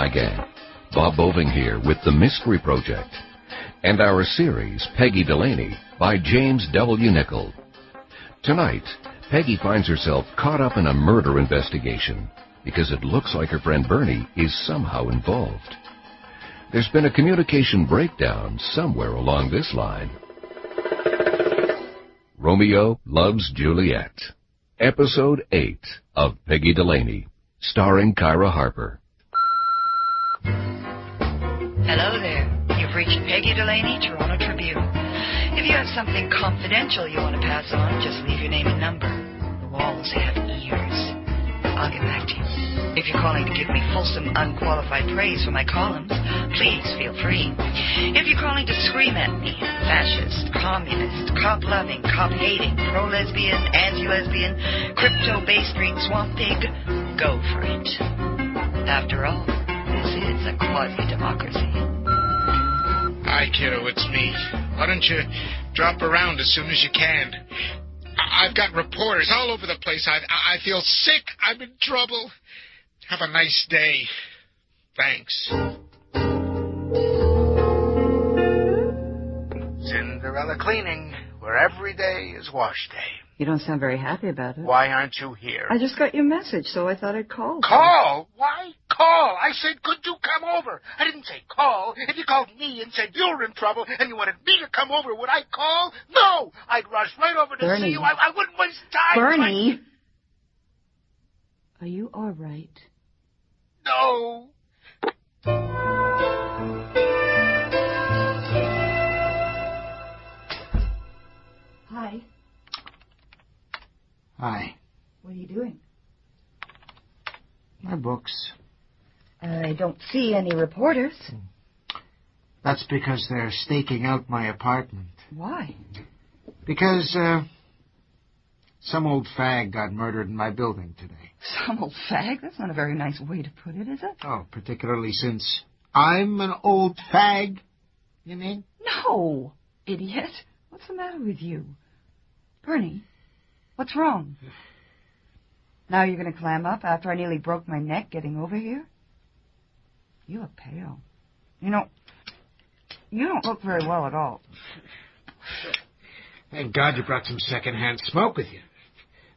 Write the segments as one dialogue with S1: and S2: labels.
S1: Hi, gang. Bob Boving here with The Mystery Project and our series, Peggy Delaney, by James W. Nichol. Tonight, Peggy finds herself caught up in a murder investigation because it looks like her friend Bernie is somehow involved. There's been a communication breakdown somewhere along this line. Romeo Loves Juliet, Episode 8 of Peggy Delaney, starring Kyra Harper.
S2: Hello there. You've reached Peggy Delaney, Toronto Tribune. If you have something confidential you want to pass on, just leave your name and number. The walls have ears. I'll get back to you. If you're calling to give me fulsome, unqualified praise for my columns, please feel free. If you're calling to scream at me, fascist, communist, cop-loving, cop-hating, pro-lesbian, anti-lesbian, crypto-Bay Street swamp pig, go for it. After all, this is a quasi-democracy.
S3: Hi, kiddo, it's me. Why don't you drop around as soon as you can? I've got reporters all over the place. I feel sick. I'm in trouble. Have a nice day. Thanks. Cinderella Cleaning, where every day is wash day.
S4: You don't sound very happy about it.
S3: Why aren't you here?
S4: I just got your message, so I thought I'd call.
S3: Call? Why call? I said, could you come over? I didn't say call. If you called me and said you're in trouble and you wanted me to come over, would I call? No! I'd rush right over to
S4: Bernie.
S3: see you. I wouldn't waste time.
S4: Bernie! Are you all right?
S3: No.
S4: Hi.
S5: Hi.
S4: What are you doing?
S5: My books.
S4: I don't see any reporters.
S5: That's because they're staking out my apartment.
S4: Why?
S5: Because, some old fag got murdered in my building today.
S4: Some old fag? That's not a very nice way to put it, is it?
S5: Oh, particularly since I'm an old fag, you mean?
S4: No, idiot. What's the matter with you? Bernie, what's wrong? Now you're going to clam up after I nearly broke my neck getting over here? You look pale. You know, you don't look very well at all.
S5: Thank God you brought some second-hand smoke with you.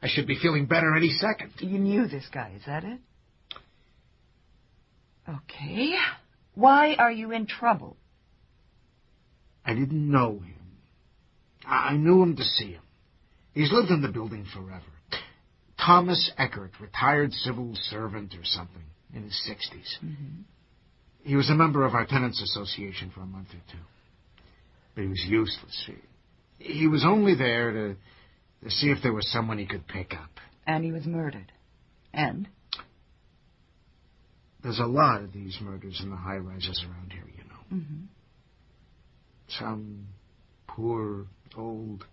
S5: I should be feeling better any second.
S4: You knew this guy, is that it? Okay. Why are you in trouble?
S5: I didn't know him. I knew him to see him. He's lived in the building forever. Thomas Eckert, retired civil servant or something, in his 60s.
S4: Mm-hmm.
S5: He was a member of our tenants association for a month or two. But he was useless. He was only there to see if there was someone he could pick up.
S4: And he was murdered. And?
S5: There's a lot of these murders in the high-rises around here, you know.
S4: Mm-hmm.
S5: Some poor, old,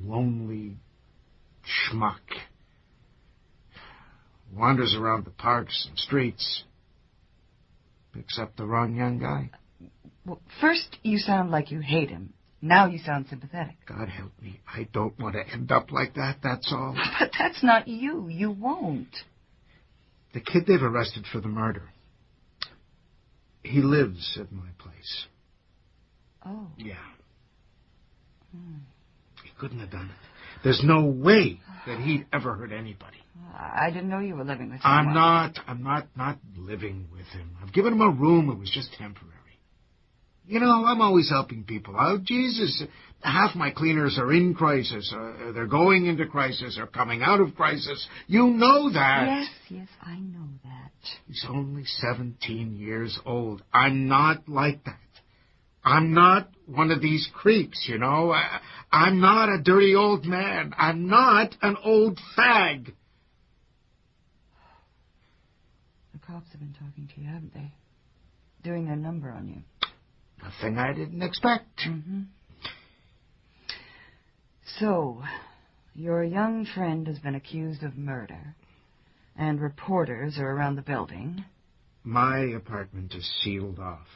S5: lonely schmuck wanders around the parks and streets, picks up the wrong young guy.
S4: Well, first you sound like you hate him. Now you sound sympathetic.
S5: God help me. I don't want to end up like that, that's all.
S4: But that's not you. You won't.
S5: The kid they've arrested for the murder, he lives at my place.
S4: Oh.
S5: Yeah. He couldn't have done it. There's no way that he'd ever hurt anybody.
S4: I didn't know you were living with him.
S5: I'm not living with him. I've given him a room. It was just temporary. You know, I'm always helping people out. Jesus, half my cleaners are in crisis, or they're going into crisis, or coming out of crisis. You know that.
S4: Yes, I know that.
S5: He's only 17 years old. I'm not like that. I'm not one of these creeps, you know. I'm not a dirty old man. I'm not an old fag.
S4: The cops have been talking to you, haven't they? Doing their number on you.
S5: Nothing I didn't expect.
S4: Mm-hmm. So, your young friend has been accused of murder, and reporters are around the building.
S5: My apartment is sealed off.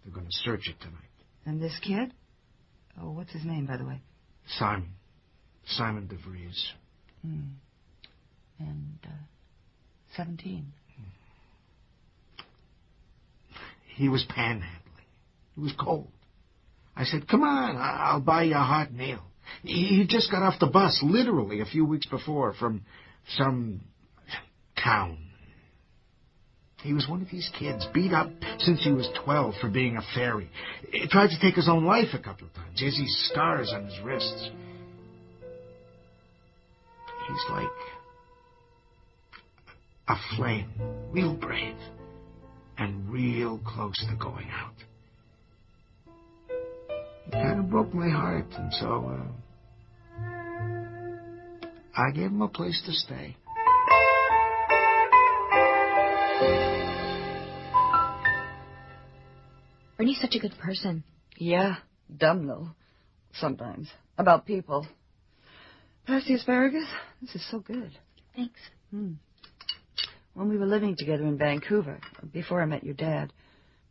S5: They're going to search it tonight.
S4: And this kid? Oh, what's his name, by the way?
S5: Simon. Simon DeVries.
S4: And, 17.
S5: he was panhandling. He was cold. I said, come on, I'll buy you a hot meal. He just got off the bus, literally, a few weeks before, from some town. He was one of these kids, beat up since he was 12 for being a fairy. He tried to take his own life a couple of times. He has these scars on his wrists. He's like a flame, real brave, and real close to going out. It kind of broke my heart, and so I gave him a place to stay.
S6: Bernie's such a good person.
S4: Yeah, dumb though, sometimes, about people. Pass the asparagus? This is so good.
S6: Thanks.
S4: When we were living together in Vancouver, before I met your dad,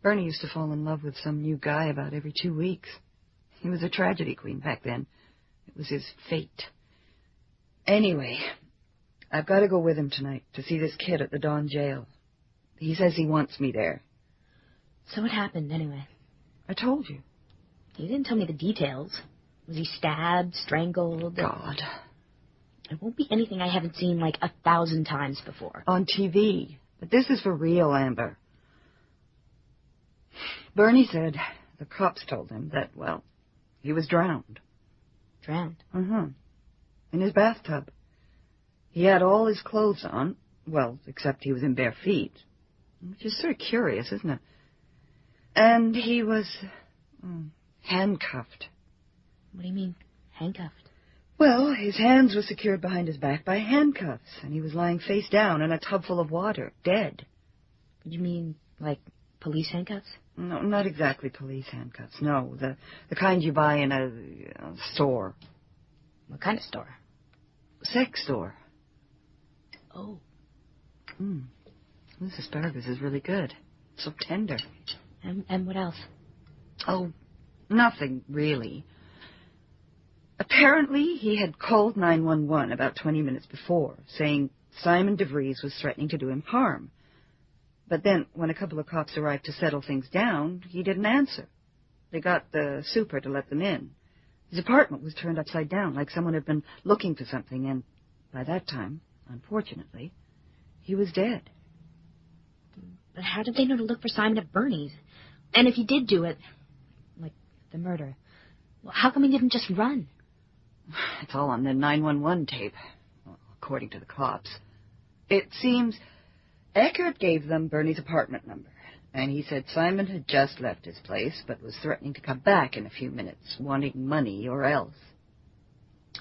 S4: Bernie used to fall in love with some new guy about every 2 weeks. He was a tragedy queen back then. It was his fate. Anyway, I've got to go with him tonight to see this kid at the Dawn jail. He says he wants me there.
S6: So what happened, anyway?
S4: I told you.
S6: You didn't tell me the details. Was he stabbed, strangled?
S4: God.
S6: It won't be anything I haven't seen like 1,000 times before.
S4: On TV. But this is for real, Amber. Bernie said the cops told him that, well, he was drowned.
S6: Drowned?
S4: In his bathtub. He had all his clothes on, well, except he was in bare feet. Which is sort of curious, isn't it? And he was handcuffed.
S6: What do you mean, handcuffed?
S4: Well, his hands were secured behind his back by handcuffs, and he was lying face down in a tub full of water, dead.
S6: You mean, like, police handcuffs?
S4: No, not exactly police handcuffs, no. The kind you buy in a store.
S6: What kind of store?
S4: Sex store.
S6: Oh.
S4: This asparagus is really good. So tender.
S6: And what else?
S4: Oh, nothing, really. Apparently, he had called 911 about 20 minutes before, saying Simon DeVries was threatening to do him harm. But then, when a couple of cops arrived to settle things down, he didn't answer. They got the super to let them in. His apartment was turned upside down, like someone had been looking for something, and by that time, unfortunately, he was dead.
S6: But how did they know to look for Simon at Bernie's? And if he did do it, like the murder, well, how come he didn't just run?
S4: It's all on the 911 tape, well, according to the cops. It seems Eckert gave them Bernie's apartment number, and he said Simon had just left his place, but was threatening to come back in a few minutes, wanting money or else.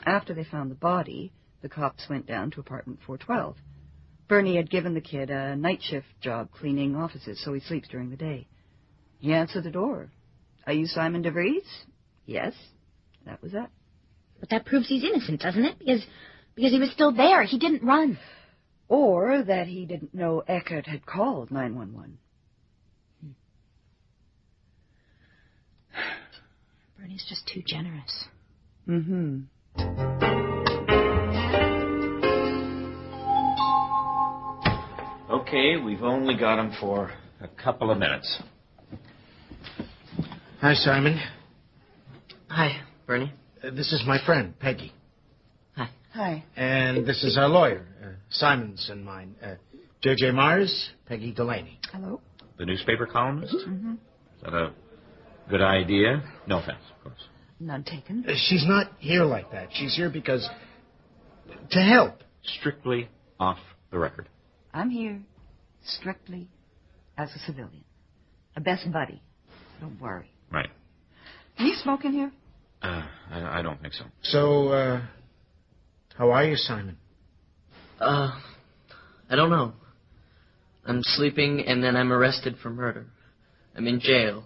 S4: After they found the body, the cops went down to apartment 412. Bernie had given the kid a night shift job cleaning offices, so he sleeps during the day. He answered the door. Are you Simon DeVries? Yes. That was that.
S6: But that proves he's innocent, doesn't it? Because he was still there. He didn't run.
S4: Or that he didn't know Eckert had called 911.
S6: Bernie's just too generous.
S7: Okay, we've only got him for a couple of minutes.
S5: Hi, Simon.
S8: Hi, Bernie.
S5: This is my friend, Peggy.
S8: Hi.
S4: Hi.
S5: And this is our lawyer, Simon's and mine. J.J. Mars, Peggy Delaney.
S4: Hello.
S7: The newspaper columnist? Is that a good idea? No offense, of course.
S4: None taken.
S5: She's not here like that. She's here because... to help.
S7: Strictly off the record.
S4: I'm here strictly as a civilian. A best buddy. Don't worry.
S7: Right.
S4: Can you smoke in here?
S7: I don't think so.
S5: So, how are you, Simon?
S8: I don't know. I'm sleeping and then I'm arrested for murder. I'm in jail.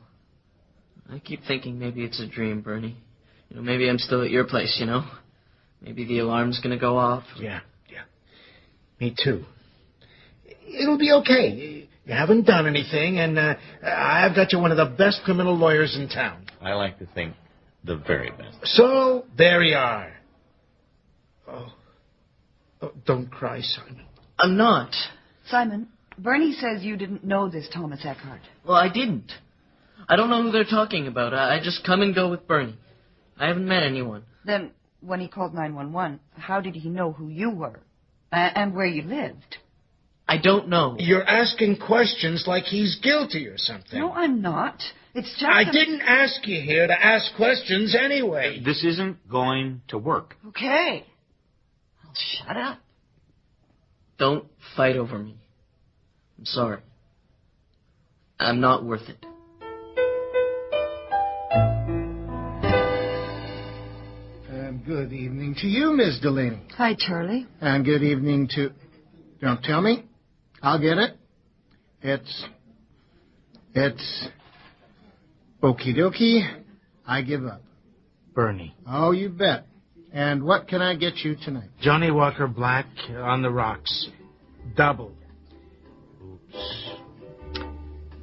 S8: I keep thinking maybe it's a dream, Bernie. You know, maybe I'm still at your place, you know? Maybe the alarm's gonna go off.
S5: Yeah. Me too. It'll be okay. You haven't done anything, and I've got you one of the best criminal lawyers in town.
S7: I like to think the very best.
S5: So, there you are. Oh, don't cry, Simon.
S8: I'm not.
S4: Simon, Bernie says you didn't know this Thomas Eckhart.
S8: Well, I didn't. I don't know who they're talking about. I just come and go with Bernie. I haven't met anyone.
S4: Then, when he called 911, how did he know who you were? And where you lived?
S8: I don't know.
S5: You're asking questions like he's guilty or something.
S4: No, I'm not. It's just...
S5: I didn't ask you here to ask questions anyway.
S7: This isn't going to work.
S4: Okay. Well, shut up.
S8: Don't fight over me. I'm sorry. I'm not worth it.
S5: And good evening to you, Miss Delaney.
S4: Hi, Charlie.
S5: And good evening to... Don't tell me. I'll get it. It's... Okie dokie. I give up.
S9: Bernie.
S5: Oh, you bet. And what can I get you tonight?
S9: Johnny Walker Black on the rocks. Double. Oops.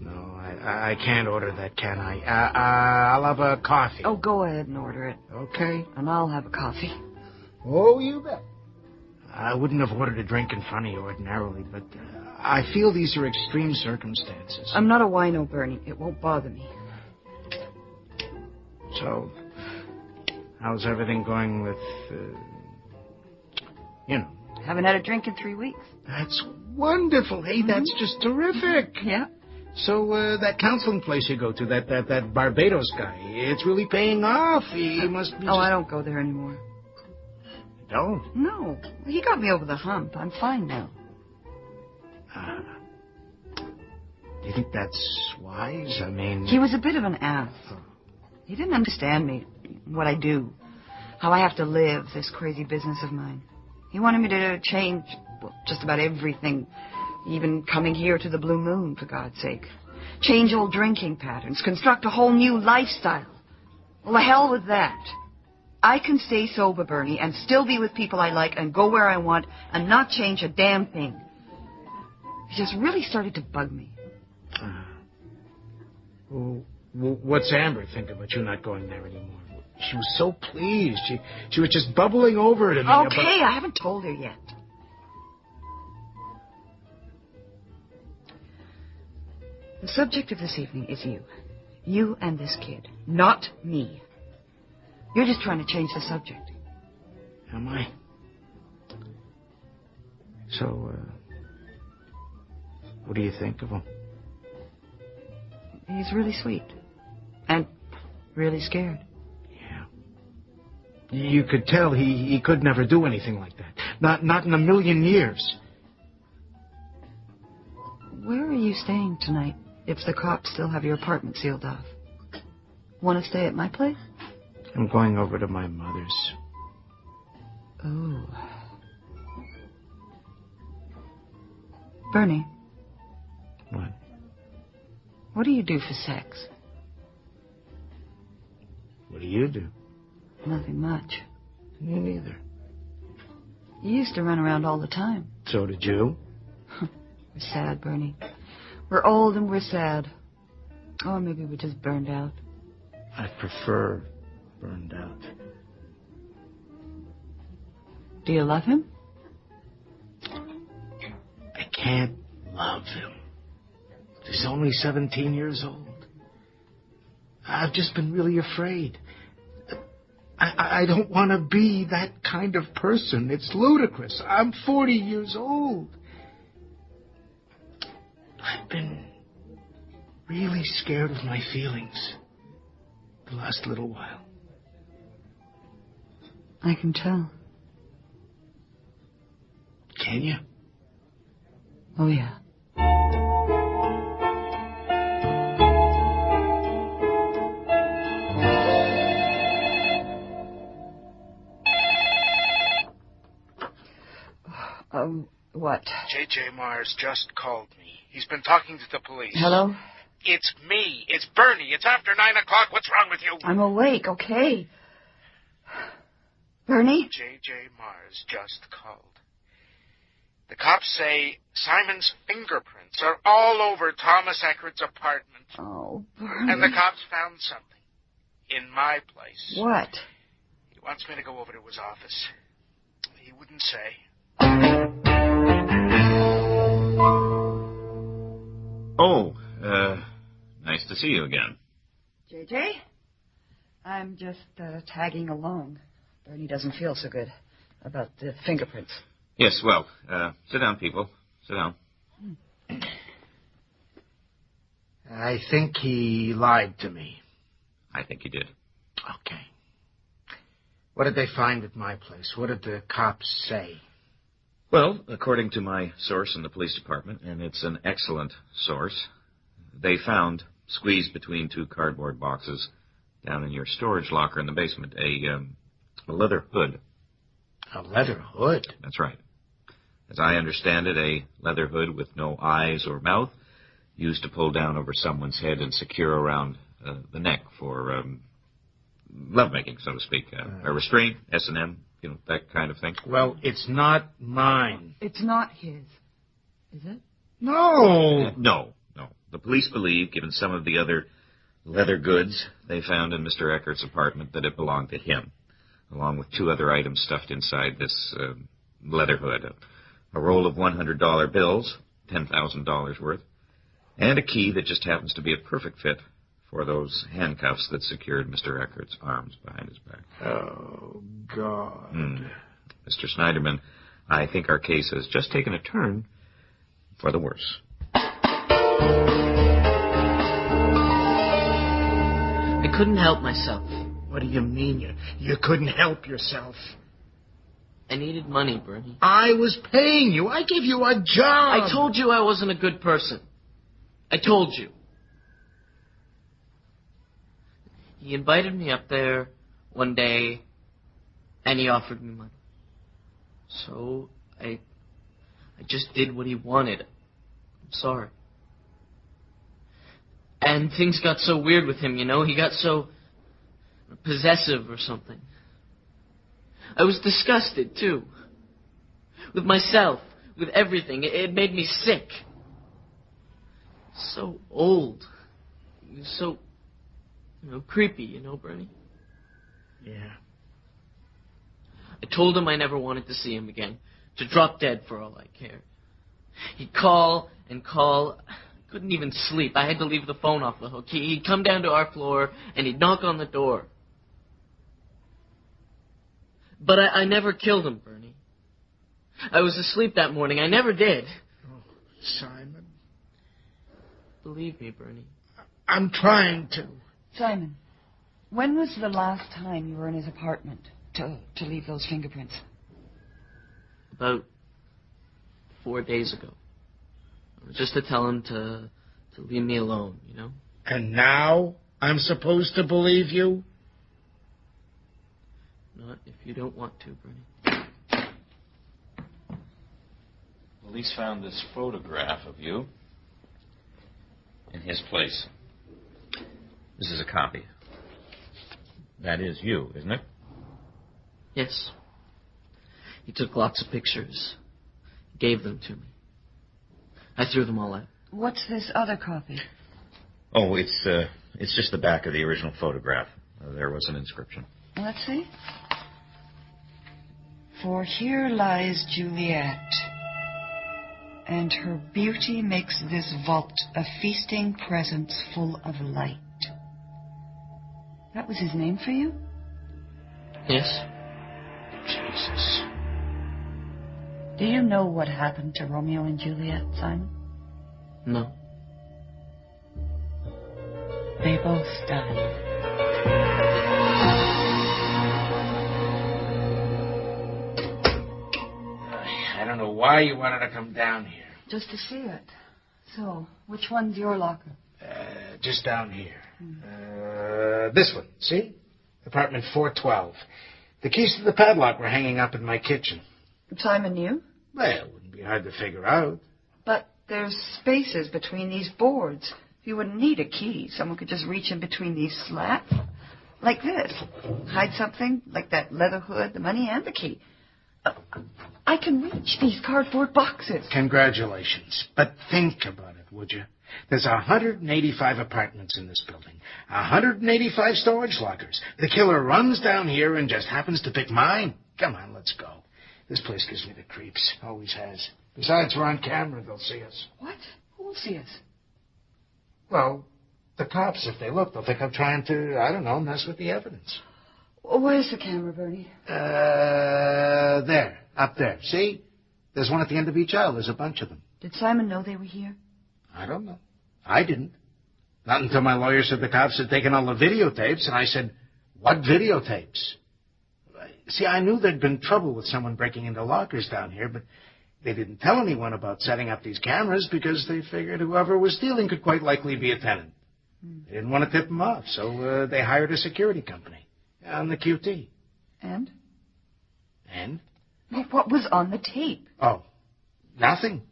S9: No, I can't order that, can I? I'll have a coffee.
S4: Oh, go ahead and order it.
S5: Okay.
S4: And I'll have a coffee.
S5: Oh, you bet.
S9: I wouldn't have ordered a drink in front of you ordinarily, but I feel these are extreme circumstances.
S4: I'm not a wino, Bernie. It won't bother me.
S9: So, how's everything going with,
S4: Haven't had a drink in 3 weeks.
S5: That's wonderful. Hey, that's just terrific.
S4: Yeah.
S5: So, that counseling place you go to, that Barbados guy, it's really paying off. He must be...
S4: Oh, I don't go there anymore.
S5: Don't?
S4: No. He got me over the hump. I'm fine now.
S5: Do you think that's wise? I mean...
S4: He was a bit of an ass. He didn't understand me, what I do, how I have to live this crazy business of mine. He wanted me to change just about everything, even coming here to the Blue Moon, for God's sake. Change old drinking patterns, construct a whole new lifestyle. Well, the hell with that. I can stay sober, Bernie, and still be with people I like and go where I want and not change a damn thing. He just really started to bug me.
S5: Well, what's Amber think about you not going there anymore? She was so pleased. She was just bubbling over to me.
S4: Okay, I haven't told her yet. The subject of this evening is you. You and this kid, not me. You're just trying to change the subject.
S5: Am I? So, what do you think of him?
S4: He's really sweet. And really scared.
S5: Yeah. You could tell he could never do anything like that. Not in a million years.
S4: Where are you staying tonight, if the cops still have your apartment sealed off? Want to stay at my place?
S5: I'm going over to my mother's.
S4: Oh. Bernie.
S5: What?
S4: What do you do for sex?
S5: What do you do?
S4: Nothing much.
S5: Me neither.
S4: You used to run around all the time.
S5: So did you?
S4: We're sad, Bernie. We're old and we're sad. Or maybe we're just burned out.
S5: I prefer burned out.
S4: Do you love him?
S5: I can't love him. He's only 17 years old. I've just been really afraid. I don't want to be that kind of person. It's ludicrous. I'm 40 years old. I've been really scared of my feelings the last little while.
S4: I can tell.
S5: Can you?
S4: Oh, yeah. What?
S5: J.J. Mars just called me. He's been talking to the police.
S4: Hello?
S3: It's me. It's Bernie. It's after 9 o'clock. What's wrong with you?
S4: I'm awake, okay. Bernie?
S3: J.J. Mars just called. The cops say Simon's fingerprints are all over Thomas Eckert's apartment.
S4: Oh, Bernie.
S3: And the cops found something. In my place.
S4: What?
S3: He wants me to go over to his office. He wouldn't say.
S7: see you again.
S4: JJ? I'm just tagging along. Bernie doesn't feel so good about the fingerprints.
S7: Yes, well, sit down, people. Sit down.
S9: I think he lied to me.
S7: I think he did.
S9: Okay. What did they find at my place? What did the cops say?
S7: Well, according to my source in the police department, and it's an excellent source, they found, squeezed between two cardboard boxes down in your storage locker in the basement, a leather hood.
S9: A leather hood?
S7: That's right. As I understand it, a leather hood with no eyes or mouth, used to pull down over someone's head and secure around the neck for lovemaking, so to speak. A restraint, S&M, that kind of thing.
S9: Well, it's not mine.
S4: It's not his, is it?
S9: No.
S7: No. The police believe, given some of the other leather goods they found in Mr. Eckert's apartment, that it belonged to him, along with two other items stuffed inside this leather hood. A roll of $100 bills, $10,000 worth, and a key that just happens to be a perfect fit for those handcuffs that secured Mr. Eckert's arms behind his back.
S9: Oh, God.
S7: Mr. Sniderman, I think our case has just taken a turn for the worse.
S8: I couldn't help myself.
S9: What do you mean you couldn't help yourself?
S8: I needed money, Bernie.
S9: I was paying you. I gave you a job.
S8: I told you I wasn't a good person. I told you. He invited me up there one day, and he offered me money. So I just did what he wanted. I'm sorry. And things got so weird with him, He got so possessive or something. I was disgusted, too. With myself, with everything. It made me sick. So old. So, creepy, Bernie?
S9: Yeah.
S8: I told him I never wanted to see him again. To drop dead for all I cared. He'd call and call. I couldn't even sleep. I had to leave the phone off the hook. He'd come down to our floor and he'd knock on the door. But I never killed him, Bernie. I was asleep that morning. I never did.
S9: Oh, Simon.
S8: Believe me, Bernie.
S9: I'm trying to.
S4: Simon, when was the last time you were in his apartment to leave those fingerprints?
S8: About 4 days ago. Just to tell him to leave me alone,
S9: And now I'm supposed to believe you?
S8: Not if you don't want to, Bernie.
S7: Police found this photograph of you in his place. This is a copy. That is you, isn't it?
S8: Yes. He took lots of pictures. Gave them to me. I threw them all out.
S4: What's this other copy?
S7: Oh, it's just the back of the original photograph. There was an inscription.
S4: Let's see. For here lies Juliet, and her beauty makes this vault a feasting presence full of light. That was his name for you?
S8: Yes.
S9: Jesus.
S4: Do you know what happened to Romeo and Juliet, Simon?
S8: No.
S4: They both died.
S9: I don't know why you wanted to come down here.
S4: Just to see it. So, which one's your locker?
S9: Just down here. This one, see? Apartment 412. The keys to the padlock were hanging up in my kitchen.
S4: Simon knew?
S9: Well, it wouldn't be hard to figure out.
S4: But there's spaces between these boards. You wouldn't need a key. Someone could just reach in between these slats. Like this. Hide something, like that leather hood, the money, and the key. I can reach these cardboard boxes.
S9: Congratulations. But think about it, would you? There's 185 apartments in this building. 185 storage lockers. The killer runs down here and just happens to pick mine. Come on, let's go. This place gives me the creeps. Always has. Besides, we're on camera. They'll see us.
S4: What? Who will see us?
S9: Well, The cops, if they look, they'll think I'm trying to, I don't know, mess with the evidence.
S4: Where's the camera, Bernie?
S9: There. Up there. See? There's one at the end of each aisle. There's a bunch of them.
S4: Did Simon know they were here?
S9: I don't know. I didn't. Not until my lawyer said the cops had taken all the videotapes, and I said, what videotapes? See, I knew there'd been trouble with someone breaking into lockers down here, but they didn't tell anyone about setting up these cameras because they figured whoever was stealing could quite likely be a tenant. They didn't want to tip them off, so they hired a security company on the QT.
S4: And?
S9: And?
S4: Well, what was on the tape?
S9: Oh, nothing,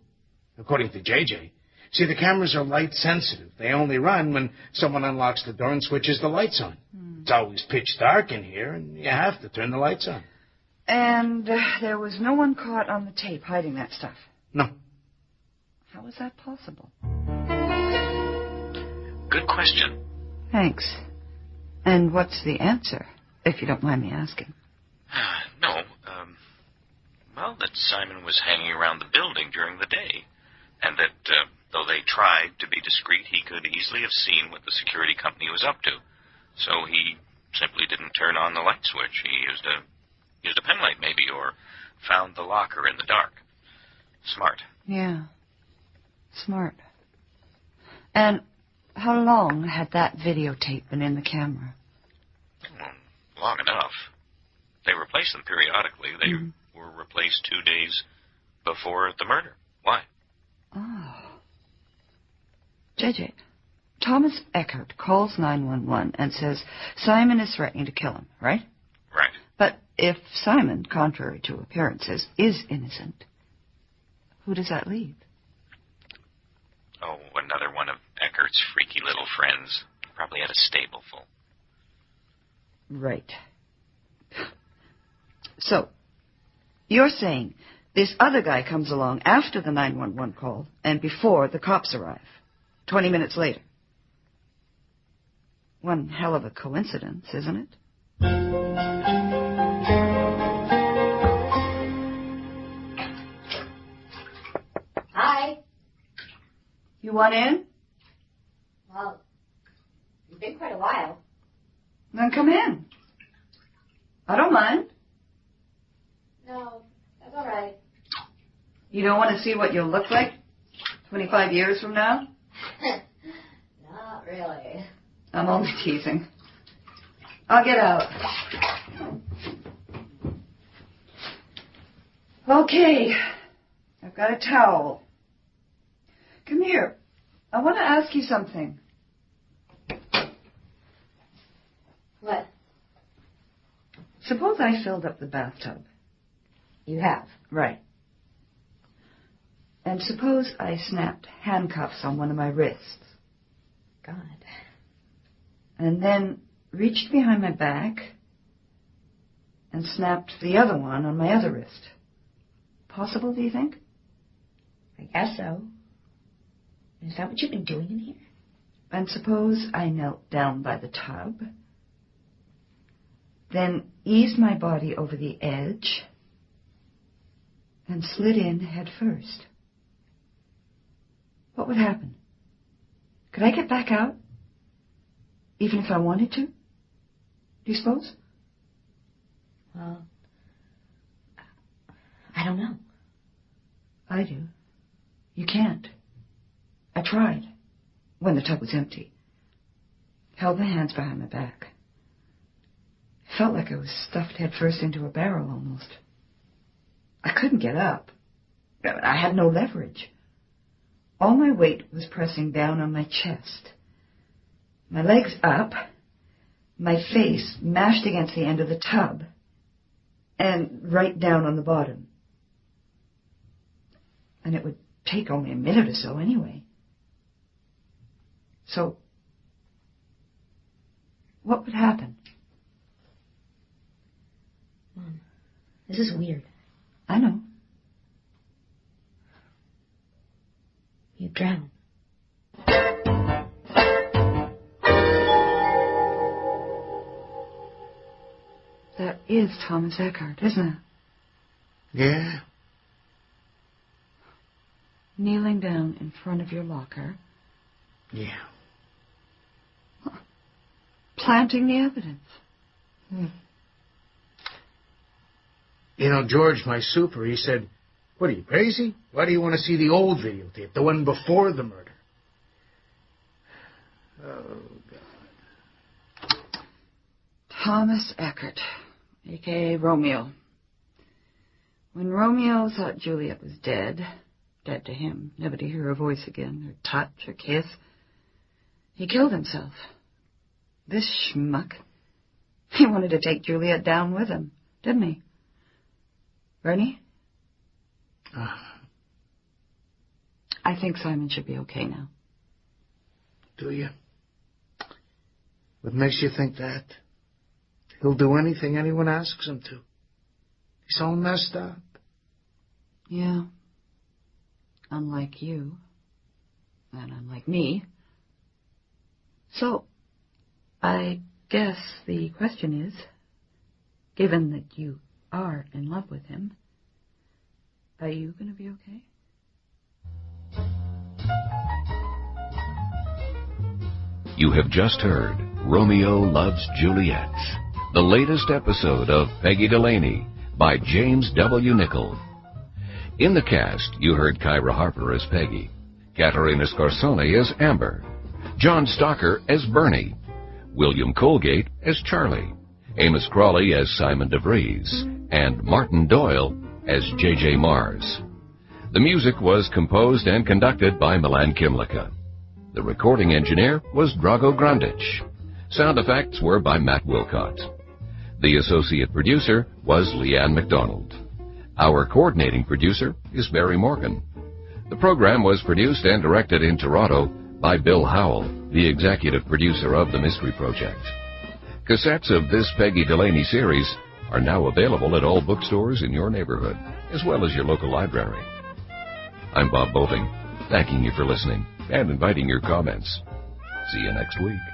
S9: according to JJ. See, the cameras are light sensitive. They only run when someone unlocks the door and switches the lights on. It's always pitch dark in here, and you have to turn the lights on.
S4: And there was no one caught on the tape hiding that stuff?
S9: No.
S4: How is that possible?
S7: Good question.
S4: Thanks. And what's the answer, if you don't mind me asking?
S7: No. Well, that Simon was hanging around the building during the day, and that though they tried to be discreet, he could easily have seen what the security company was up to. So he simply didn't turn on the light switch. He used a pen light, maybe, or found the locker in the dark. Smart.
S4: Yeah. Smart. And how long had that videotape been in the camera?
S7: Long enough. They replaced them periodically. They were replaced 2 days before the murder. Why?
S4: Oh. JJ, Thomas Eckert calls 911 and says Simon is threatening to kill him, right?
S7: Right.
S4: But if Simon, contrary to appearances, is innocent, who does that leave?
S7: Oh, another one of Eckert's freaky little friends. Probably had a stable full.
S4: Right. So, you're saying this other guy comes along after the 911 call and before the cops arrive, 20 minutes later. One hell of a coincidence, isn't it?
S6: Hi.
S4: You want in?
S6: Well, it's been quite a while.
S4: Then come in. I don't mind.
S6: No, that's all right.
S4: You don't want to see what you'll look like 25 years from now?
S6: Not really.
S4: I'm only teasing. I'll get out. Okay. I've got a towel. Come here. I want to ask you something.
S6: What?
S4: Suppose I filled up the bathtub.
S6: You have?
S4: Right. And suppose I snapped handcuffs on one of my wrists.
S6: God.
S4: And then reached behind my back and snapped the other one on my other wrist. Possible, do you think?
S6: I guess so. Is that what you've been doing in here?
S4: And suppose I knelt down by the tub, then eased my body over the edge and slid in head first. What would happen? Could I get back out? Even if I wanted to? Do you suppose?
S6: Well, I don't know.
S4: I do. You can't. I tried. When the tub was empty. Held my hands behind my back. Felt like I was stuffed head first into a barrel almost. I couldn't get up. I had no leverage. All my weight was pressing down on my chest. My legs up, my face mashed against the end of the tub, and right down on the bottom. And it would take only a minute or so anyway. So, what would happen?
S6: Mom, this is weird.
S4: I know.
S6: You drown.
S4: That is Thomas Eckert, isn't it?
S9: Yeah.
S4: Kneeling down in front of your locker.
S9: Yeah.
S4: planting the evidence.
S5: You know, George, my super, he said, "What, are you crazy? Why do you want to see the old videotape, the one before the murder?" Oh, God.
S4: Thomas Eckert, a.k.a. Romeo. When Romeo thought Juliet was dead to him, never to hear her voice again, her touch, her kiss, he killed himself. This schmuck. He wanted to take Juliet down with him, didn't he? Bernie? I think Simon should be okay now.
S5: Do you? What makes you think that? He'll do anything anyone asks him to. He's all messed up.
S4: Yeah. Unlike you. And unlike me. So, I guess the question is, given that you are in love with him, are you going to be okay?
S1: You have just heard Romeo Loves Juliet, the latest episode of Peggy Delaney by James W. Nichol. In the cast, you heard Kyra Harper as Peggy, Caterina Scorsone as Amber, John Stocker as Bernie, William Colgate as Charlie, Amos Crawley as Simon DeVries, and Martin Doyle as J.J. Mars. The music was composed and conducted by Milan Kimlicka. The recording engineer was Drago Grandich. Sound effects were by Matt Wilcott. The associate producer was Leanne McDonald. Our coordinating producer is Barry Morgan. The program was produced and directed in Toronto by Bill Howell, the executive producer of The Mystery Project. Cassettes of this Peggy Delaney series are now available at all bookstores in your neighborhood, as well as your local library. I'm Bob Boving, thanking you for listening and inviting your comments. See you next week.